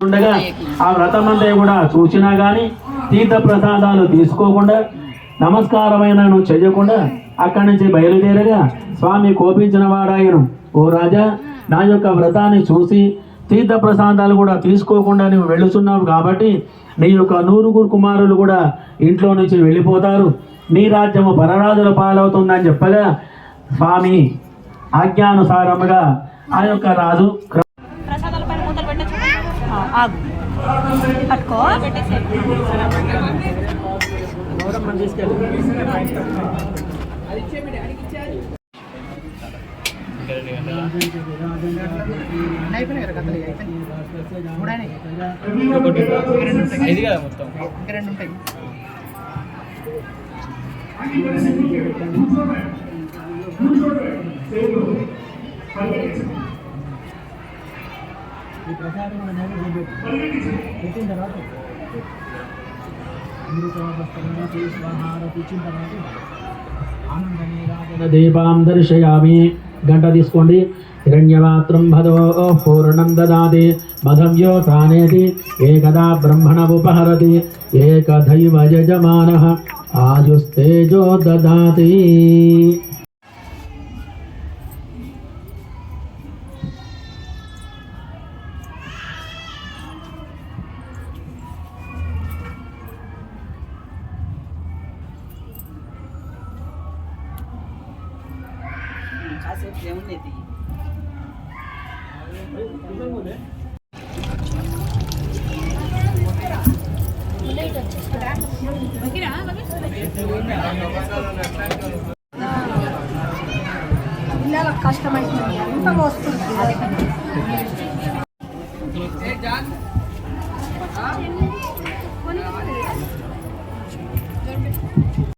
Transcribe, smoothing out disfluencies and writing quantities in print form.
ఉండగా ఆ వ్రతమంతా కూడా చూసినా కానీ తీర్థ ప్రసాదాలు తీసుకోకుండా నమస్కారమైన చేయకుండా అక్కడి నుంచి బయలుదేరగా స్వామి కోపించిన వాడాయను, ఓ రాజా, నా యొక్క వ్రతాన్ని చూసి తీర్థ ప్రసాదాలు కూడా తీసుకోకుండా నువ్వు వెళుతున్నావు కాబట్టి నీ యొక్క 100 కుమారులు కూడా ఇంట్లో నుంచి వెళ్ళిపోతారు, నీ రాజ్యము పరరాజుల పాలవుతుందని చెప్పగా స్వామి ఆజ్ఞానుసారముగా ఆ యొక్క రాజు దీపాం దర్శయామి. గంట తీసుకోండి. హిరణ్యపాత్రం భదో పూర్ణం దదాతి మధవ్యో సానేతి ఏకదా బ్రహ్మణ ఉపహరతి ఏకదైవ యజమానః ఆయుస్తేజో దదాతి. పిల్లలకు కష్టమైతుంది, అంత వస్తుంది.